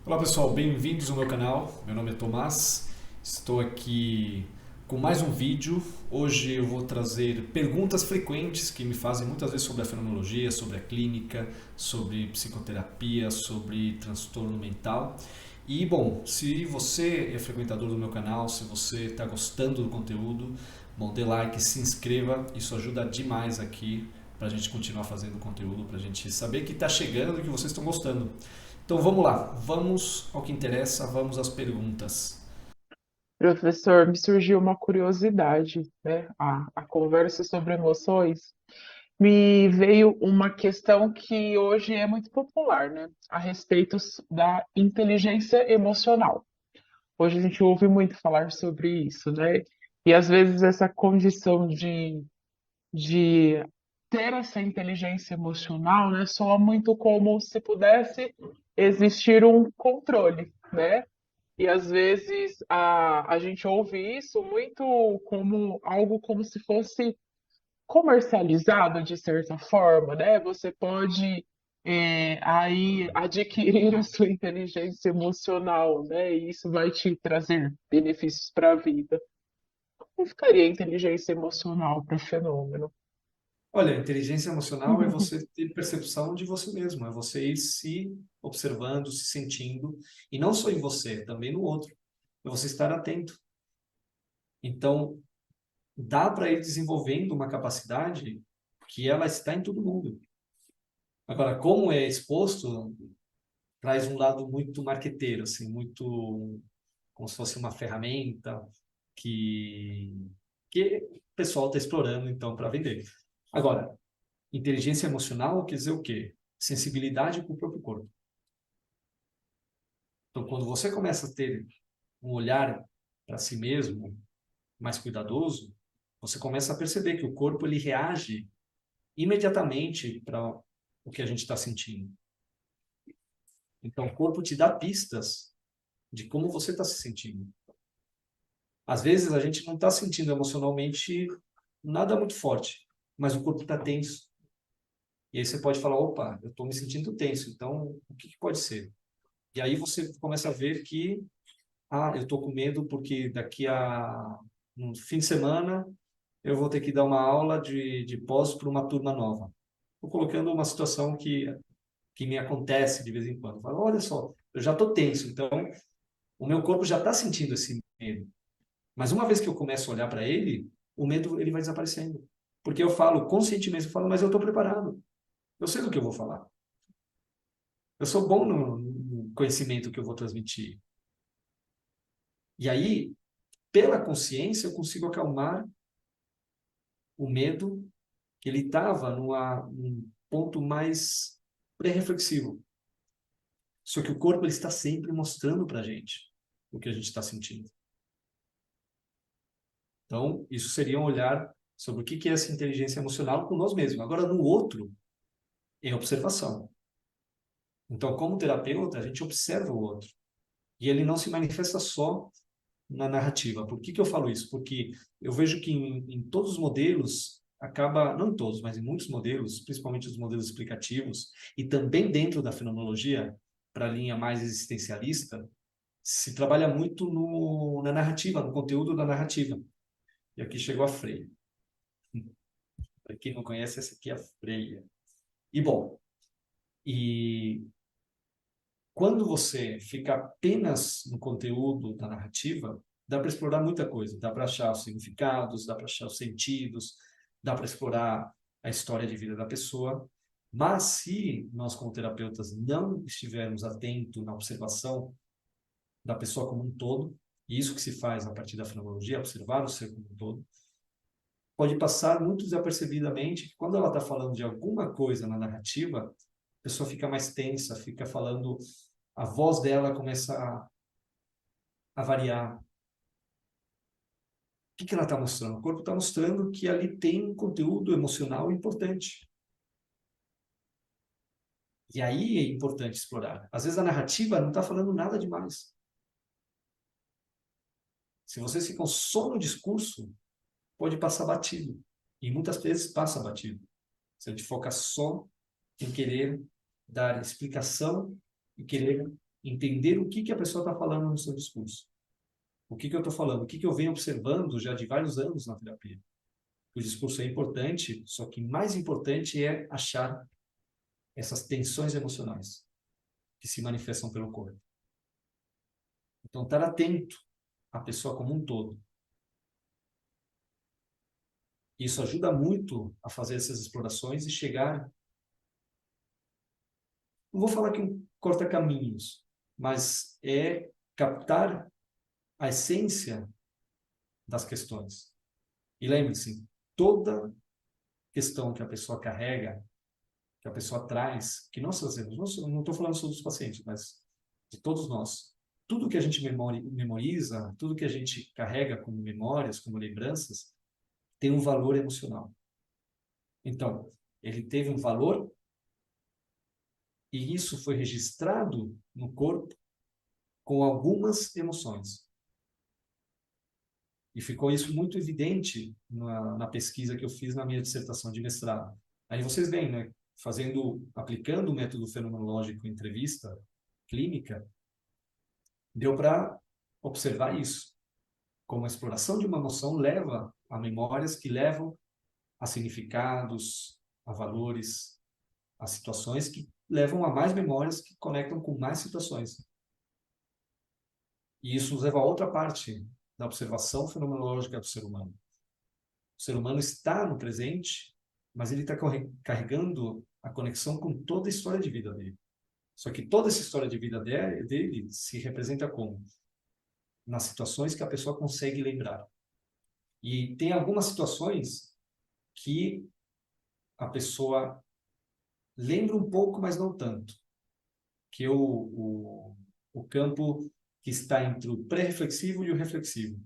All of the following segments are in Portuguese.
Olá pessoal, bem-vindos ao meu canal. Meu nome é Tomás, estou aqui com mais um vídeo. Hoje eu vou trazer perguntas frequentes que me fazem muitas vezes sobre a fenomenologia, sobre a clínica, sobre psicoterapia, sobre transtorno mental. E bom, se você é frequentador do meu canal, se você está gostando do conteúdo, bom, dê like, se inscreva, isso ajuda demais aqui para a gente continuar fazendo conteúdo, para a gente saber que está chegando e que vocês estão gostando. Então vamos lá, vamos ao que interessa, vamos às perguntas. Professor, me surgiu uma curiosidade, né? A conversa sobre emoções me veio uma questão que hoje é muito popular, né? A respeito da inteligência emocional. Hoje a gente ouve muito falar sobre isso, né? E às vezes essa condição de ter essa inteligência emocional, né, soa muito como se pudesse existir um controle, né? E às vezes a gente ouve isso muito como algo como se fosse comercializado de certa forma, né? Você pode aí adquirir a sua inteligência emocional, né? E isso vai te trazer benefícios para a vida. Como ficaria a inteligência emocional para o fenômeno? Olha, inteligência emocional é você ter percepção de você mesmo, é você ir se observando, se sentindo, e não só em você, também no outro. É você estar atento. Então, dá para ir desenvolvendo uma capacidade que ela está em todo mundo. Agora, como é exposto, traz um lado muito marqueteiro, assim, muito como se fosse uma ferramenta que, que o pessoal está explorando, então, para vender. Agora, inteligência emocional quer dizer o quê? Sensibilidade com o próprio corpo. Então, quando você começa a ter um olhar para si mesmo mais cuidadoso, você começa a perceber que o corpo ele reage imediatamente para o que a gente está sentindo. Então, o corpo te dá pistas de como você está se sentindo. Às vezes, a gente não está sentindo emocionalmente nada muito forte, mas o corpo está tenso. E aí você pode falar, opa, eu estou me sentindo tenso, então o que pode ser? E aí você começa a ver que, eu estou com medo porque daqui a um fim de semana eu vou ter que dar uma aula de pós para uma turma nova. Estou colocando uma situação que me acontece de vez em quando. Eu falo, olha só, eu já estou tenso, então o meu corpo já está sentindo esse medo. Mas uma vez que eu começo a olhar para ele, o medo ele vai desaparecendo. Porque eu falo conscientemente, eu falo, mas eu estou preparado. Eu sei do que eu vou falar. Eu sou bom no conhecimento que eu vou transmitir. E aí, pela consciência, eu consigo acalmar o medo que ele estava num ponto mais pré-reflexivo. Só que o corpo ele está sempre mostrando para a gente o que a gente está sentindo. Então, isso seria um olhar sobre o que é essa inteligência emocional com nós mesmos. Agora, no outro, é observação. Então, como terapeuta, a gente observa o outro. E ele não se manifesta só na narrativa. Por que eu falo isso? Porque eu vejo que em todos os modelos, acaba, não em todos, mas em muitos modelos, principalmente os modelos explicativos, e também dentro da fenomenologia, para a linha mais existencialista, se trabalha muito na narrativa, no conteúdo da narrativa. E aqui chegou a Freia. Para quem não conhece, essa aqui é a Freia. E bom, e quando você fica apenas no conteúdo da narrativa, dá para explorar muita coisa. Dá para achar os significados, dá para achar os sentidos, dá para explorar a história de vida da pessoa. Mas se nós, como terapeutas, não estivermos atentos na observação da pessoa como um todo, e isso que se faz a partir da fenomenologia, observar o ser como um todo, pode passar muito desapercebidamente que quando ela está falando de alguma coisa na narrativa, a pessoa fica mais tensa, fica falando, a voz dela começa a variar. O que ela está mostrando? O corpo está mostrando que ali tem um conteúdo emocional importante. E aí é importante explorar. Às vezes a narrativa não está falando nada demais. Se vocês ficam só no discurso, pode passar batido. E muitas vezes passa batido. Se a gente foca só em querer dar explicação e querer entender o que que a pessoa está falando no seu discurso. O que que eu estou falando? O que que eu venho observando já de vários anos na terapia. O discurso é importante, só que mais importante é achar essas tensões emocionais que se manifestam pelo corpo. Então, estar atento à pessoa como um todo. Isso ajuda muito a fazer essas explorações e chegar, não vou falar que um corta-caminhos, mas é captar a essência das questões. E lembre-se, toda questão que a pessoa carrega, que a pessoa traz, que nós fazemos, não estou falando só dos pacientes, mas de todos nós, tudo que a gente memoriza, tudo que a gente carrega como memórias, como lembranças, tem um valor emocional. Então, ele teve um valor e isso foi registrado no corpo com algumas emoções. E ficou isso muito evidente na pesquisa que eu fiz na minha dissertação de mestrado. Aí vocês veem, né? Aplicando o método fenomenológico em entrevista clínica, deu para observar isso. Como a exploração de uma emoção leva a memórias que levam a significados, a valores, a situações que levam a mais memórias que conectam com mais situações. E isso nos leva a outra parte da observação fenomenológica do ser humano. O ser humano está no presente, mas ele está carregando a conexão com toda a história de vida dele. Só que toda essa história de vida dele se representa como? Nas situações que a pessoa consegue lembrar. E tem algumas situações que a pessoa lembra um pouco, mas não tanto. Que é o campo que está entre o pré-reflexivo e o reflexivo.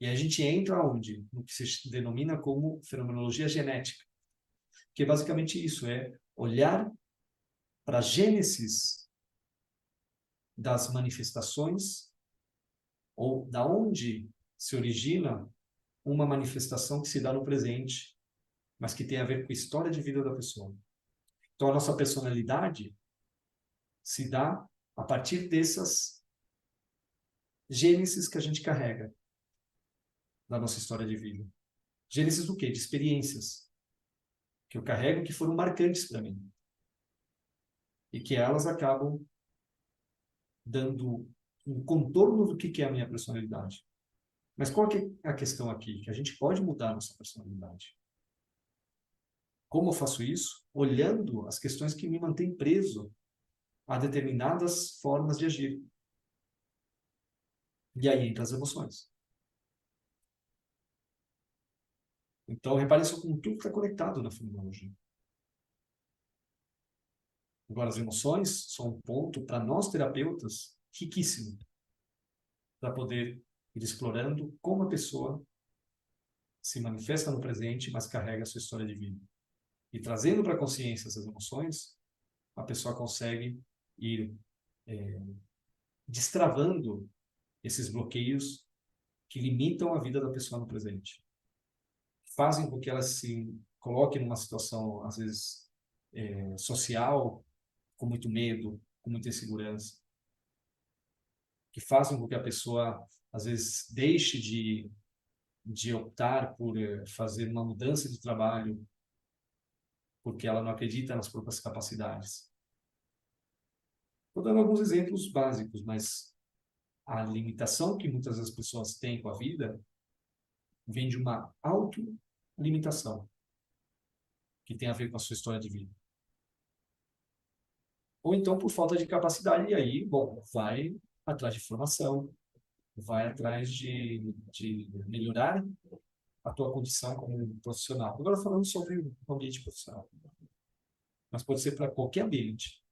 E a gente entra onde? No que se denomina como fenomenologia genética. Que é basicamente isso, é olhar para a gênesis das manifestações ou da onde se origina uma manifestação que se dá no presente, mas que tem a ver com a história de vida da pessoa. Então, a nossa personalidade se dá a partir dessas gênesis que a gente carrega da nossa história de vida. Gênesis do quê? De experiências que eu carrego que foram marcantes para mim. E que elas acabam dando um contorno do que é a minha personalidade. Mas qual que é a questão aqui? Que a gente pode mudar a nossa personalidade. Como eu faço isso? Olhando as questões que me mantêm preso a determinadas formas de agir. E aí entra as emoções. Então, repare só como tudo está conectado na fenomenologia. Agora, as emoções são um ponto, para nós terapeutas, riquíssimo, para poder ir explorando como a pessoa se manifesta no presente, mas carrega a sua história de vida. E trazendo para a consciência essas emoções, a pessoa consegue ir destravando esses bloqueios que limitam a vida da pessoa no presente. Fazem com que ela se coloque numa situação, às vezes, social, com muito medo, com muita insegurança. Que fazem com que a pessoa, às vezes, deixe de optar por fazer uma mudança de trabalho porque ela não acredita nas próprias capacidades. Estou dando alguns exemplos básicos, mas a limitação que muitas das pessoas têm com a vida vem de uma autolimitação que tem a ver com a sua história de vida. Ou então por falta de capacidade, e aí, bom, vai atrás de formação, vai atrás de melhorar a tua condição como profissional. Agora falando sobre o ambiente profissional. Mas pode ser para qualquer ambiente.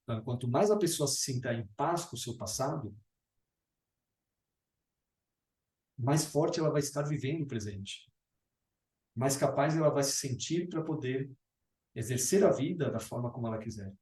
Então, quanto mais a pessoa se sinta em paz com o seu passado, mais forte ela vai estar vivendo o presente. Mais capaz ela vai se sentir para poder exercer a vida da forma como ela quiser.